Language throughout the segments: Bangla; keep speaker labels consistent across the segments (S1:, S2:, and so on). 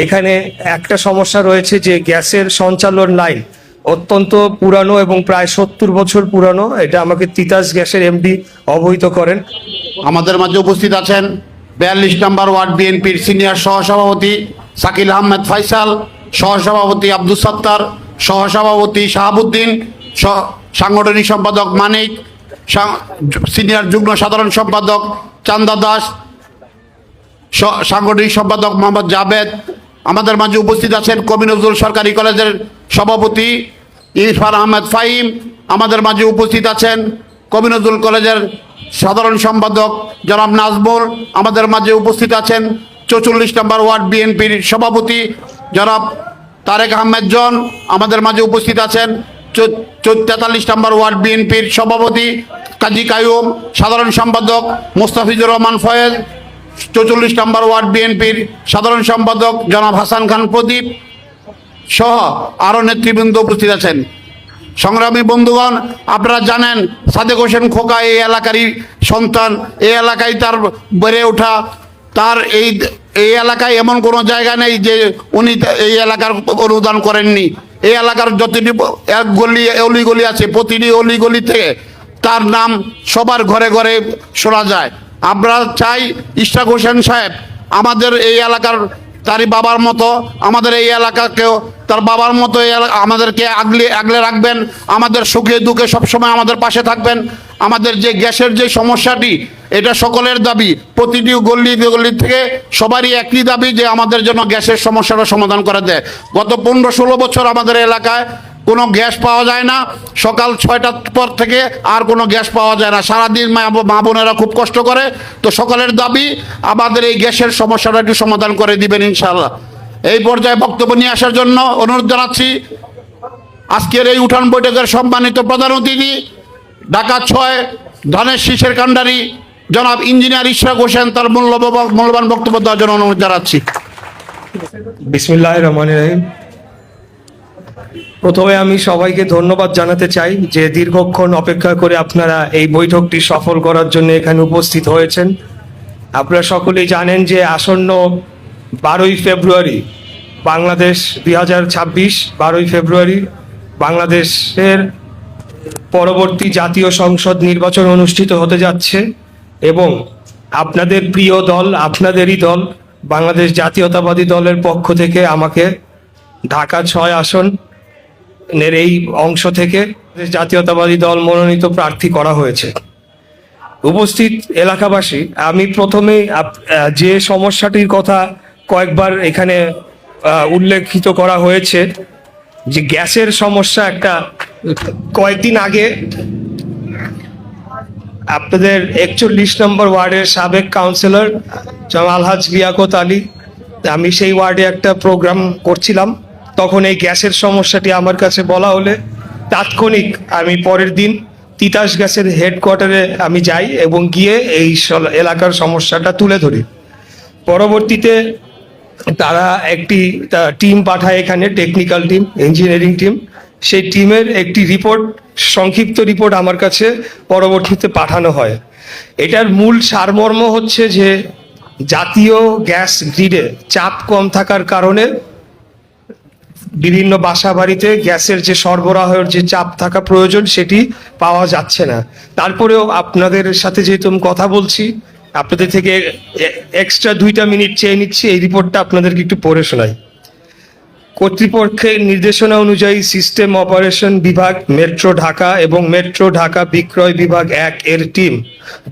S1: এখানে একটা সমস্যা রয়েছে যে গ্যাসের সঞ্চালন লাইন অত্যন্ত পুরানো এবং প্রায় 70 বছর পুরানো। এটা আমাকে তিতাস গ্যাসের এমডি অবহিত করেন।
S2: আমাদের মাঝে উপস্থিত আছেন 42 নম্বর ওয়ার্ড বিএনপির সিনিয়র সহসভাপতি শাকিল আহমেদ ফয়সাল, সহসভাপতি আব্দুল সত্তার, সহসভাপতি শাহাবুদ্দিন, সাংগঠনিক সম্পাদক মানিক, সিনিয়র যুগ্ম সাধারণ সম্পাদক চান্দা দাস, সাংগঠনিক সম্পাদক মোহাম্মদ জাভেদ। আমাদের মাঝে উপস্থিত আছেন কবি নজরুল সরকারি কলেজের সভাপতি ইরফান আহমেদ ফাহিম। আমাদের মাঝে উপস্থিত আছেন কবি নজরুল কলেজের সাধারণ সম্পাদক জনাব নাজমুল। আমাদের মাঝে উপস্থিত আছেন 44 নম্বর ওয়ার্ড বিএনপির সভাপতি জনাব তারেক আহমেদ জন। আমাদের মাঝে উপস্থিত আছেন 43 নম্বর ওয়ার্ড বিএনপির সভাপতি কাজী কায়ুম, সাধারণ সম্পাদক মোস্তাফিজুর রহমান ফয়েজ, 44 নম্বর ওয়ার্ড বিএনপির সাধারণ সম্পাদক জনাব হাসান খান প্রদীপ সহ আরও নেতৃবৃন্দ উপস্থিত আছেন। সংগ্রামী বন্ধুগণ, আপনারা জানেন সাদেক হোসেন খোকা এই এলাকারই সন্তান। এই এলাকায় তার বেড়ে ওঠা, তার এই এলাকায় এমন কোনো জায়গা নেই যে উনি এই এলাকার অনুদান করেননি। এই এলাকার যতটি এক গলি অলিগলি আছে, প্রতিটি অলিগলি থেকে তার নাম সবার ঘরে ঘরে শোনা যায়। আমরা চাই ইশরাক হোসেন সাহেব আমাদের এই এলাকার তারই বাবার মতো আমাদের এই এলাকাকেও তার বাবার মতো আমাদেরকে আগলে রাখবেন, আমাদের সুখে দুঃখে সবসময় আমাদের পাশে থাকবেন। আমাদের যে গ্যাসের যে সমস্যাটি, এটা সকলের দাবি, প্রতিটি গলি থেকে সবারই একই দাবি যে আমাদের জন্য গ্যাসের সমস্যাটা সমাধান করে দেয়। গত 15-16 বছর আমাদের এলাকায় কোনো গ্যাস পাওয়া যায় না। সকাল 6টার পর থেকে আর কোনো গ্যাস পাওয়া যায় না। সারাদিন মা বোনেরা খুব কষ্ট করে। তো সকলের দাবি আমাদের এই গ্যাসের সমস্যাটা একটু সমাধান করে দিবেন ইনশাআল্লাহ। এই পর্যায়ে বক্তব্য নিয়ে আসার জন্য অনুরোধ জানাচ্ছি আজকের এই উঠান বৈঠকের সম্মানিত প্রধান অতিথি ঢাকা 6 ধানের শীষের কাণ্ডারি জনাব ইঞ্জিনিয়ার ইশরাক হোসেন, তার মূল্যবান বক্তব্য দেওয়ার জন্য অনুরোধ জানাচ্ছি।
S1: বিসমিল্লাহির রহমানির রহিম। প্রথমে আমি সবাইকে ধন্যবাদ জানাতে চাই যে দীর্ঘক্ষণ অপেক্ষা করে আপনারা এই বৈঠকটি সফল করার জন্য এখানে উপস্থিত হয়েছেন। আপনারা সকলেই জানেন যে আসন্ন 12ই ফেব্রুয়ারি বাংলাদেশ 2026 12ই ফেব্রুয়ারি বাংলাদেশের পরবর্তী জাতীয় সংসদ নির্বাচন অনুষ্ঠিত হতে যাচ্ছে এবং আপনাদের প্রিয় দল, আপনাদেরই দল বাংলাদেশ জাতীয়তাবাদী দলের পক্ষ থেকে আমাকে ঢাকা 6 আসন এই অংশ থেকে জাতীয়তাবাদী দল মনোনীত প্রার্থী করা হয়েছে। উপস্থিত এলাকাবাসী, আমি প্রথমে যে সমস্যাটির কথা কয়েকবার এখানে উল্লেখিত করা হয়েছে যে গ্যাসের সমস্যা, একটা কয়েকদিন আগে আপনাদের 41 নম্বর ওয়ার্ডের সাবেক কাউন্সিলর আলহাজ লিয়াকত আলী, আমি সেই ওয়ার্ডে একটা প্রোগ্রাম করছিলাম। তখন এই গ্যাসের সমস্যাটি আমার কাছে বলা হলে তাৎক্ষণিক আমি পরের দিন তিতাস গ্যাসের হেডকোয়ার্টারে আমি যাই এবং গিয়ে এই এলাকার সমস্যাটা তুলে ধরি। পরবর্তীতে তারা একটি টিম পাঠায় এখানে, টেকনিক্যাল টিম, ইঞ্জিনিয়ারিং টিম। সেই টিমের একটি রিপোর্ট, সংক্ষিপ্ত রিপোর্ট আমার কাছে পরবর্তীতে পাঠানো হয়। এটার মূল সারমর্ম হচ্ছে যে জাতীয় গ্যাস গ্রিডে চাপ কম থাকার কারণে বিভিন্ন বাসা বাড়িতে গ্যাসের যে সরবরাহের যে চাপ থাকা প্রয়োজন সেটি পাওয়া যাচ্ছে না। তারপরেও আপনাদের সাথে যেহেতু আমি কথা বলছি, আপনাদের থেকে এক্সট্রা 2টা মিনিট চেয়ে নিচ্ছি, এই রিপোর্টটা আপনাদেরকে একটু পড়ে শোনাই। কর্তৃপক্ষের নির্দেশনা অনুযায়ী সিস্টেম অপারেশন বিভাগ, মেট্রো ঢাকা এবং মেট্রো ঢাকা বিক্রয় বিভাগ 1 এর টিম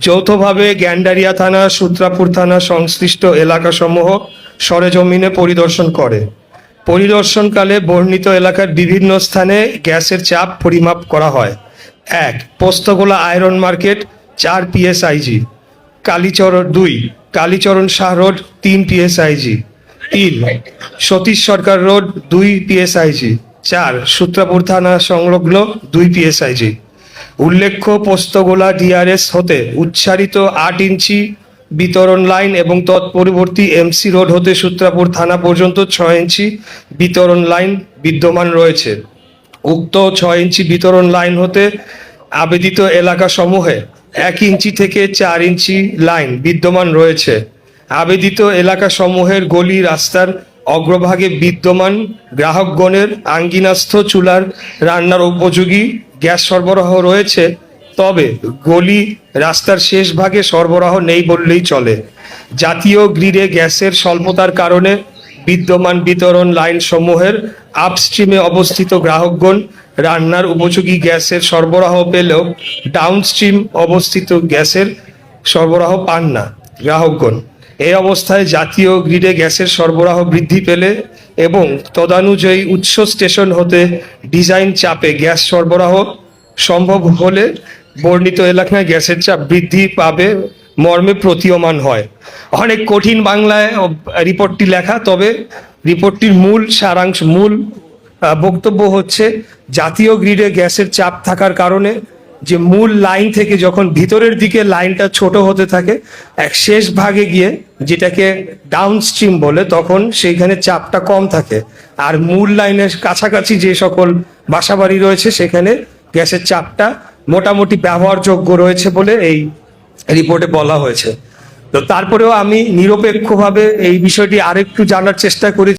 S1: যৌথভাবে গ্যান্ডারিয়া থানা, সূত্রাপুর থানা সংশ্লিষ্ট এলাকাসমূহ সরেজমিনে পরিদর্শন করে। পরিদর্শনকালে বর্ণিত এলাকার বিভিন্ন স্থানে গ্যাসের চাপ পরিমাপ করা হয়। 1. Postogola iron market 4 PSIG, Kalicharan 2 Kalicharan Shah road 3 PSIG, 3 Satish Sarkar road 2 PSIG, 4 Sutrapur থানা সংলগ্ন 2 PSIG। উল্লেখ্য পোস্তগোলা DRS হতে উচ্চারিত 8 ইঞ্চি বিতরণ লাইন এবং তৎপরবর্তী MC রোড হতে সূত্রাপুর থানা পর্যন্ত 6 ইঞ্চি বিতরণ লাইন বিদ্যমান রয়েছে। উক্ত 6 ইঞ্চি বিতরণ লাইন হতে আবেদিত এলাকা সমূহে 1 ইঞ্চি থেকে 4 ইঞ্চি লাইন বিদ্যমান রয়েছে। আবেদিত এলাকাসমূহের গলি রাস্তার অগ্রভাগে বিদ্যমান গ্রাহকগণের আঙ্গিনাস্থ চুলার রান্নার উপযোগী গ্যাস সরবরাহ রয়েছে, তবে গলি রাস্তার শেষ ভাগে সরবরাহ নেই বললেই চলে। জাতীয় গ্রিডে গ্যাসের স্বল্পতার কারণে বিদ্যমান বিতরণ লাইন সমূহের আপস্ট্রিমে অবস্থিত গ্রাহকগণ রান্নার উপযোগী গ্যাসের সরবরাহ পেলেও ডাউনস্ট্রিম অবস্থিত গ্যাসের সরবরাহ পান না গ্রাহকগণ। এই অবস্থায় জাতীয় গ্রিডে গ্যাসের সরবরাহ বৃদ্ধি পেলে এবং তদানুযায়ী উৎস স্টেশন হতে ডিজাইন চাপে গ্যাস সরবরাহ সম্ভব হলে বর্ণিত এলাকায় গ্যাসের চাপ বৃদ্ধি পাবে মর্মে প্রতীয়মান হয়। অনেক কঠিন বাংলায় রিপোর্টটি লেখা, তবে রিপোর্টটির মূল সারাংশ, মূল বক্তব্য হচ্ছে জাতীয় গ্রিডে গ্যাসের চাপ থাকার কারণে যে মূল লাইন থেকে যখন ভিতরের দিকে লাইনটা ছোট হতে থাকে, এক শেষ ভাগে গিয়ে যেটাকে ডাউনস্ট্রিম বলে, তখন সেইখানে চাপটা কম থাকে। আর মূল লাইনের কাছাকাছি যে সকল বাসাবাড়ি রয়েছে সেখানে গ্যাসের চাপটা মোটামুটি ব্যবহারযোগ্য রয়েছে বলে এই রিপোর্টে বলা হয়েছে। তো তারপরেও আমি নিরপেক্ষভাবে এই বিষয়টি আরেকটু জানার চেষ্টা করি।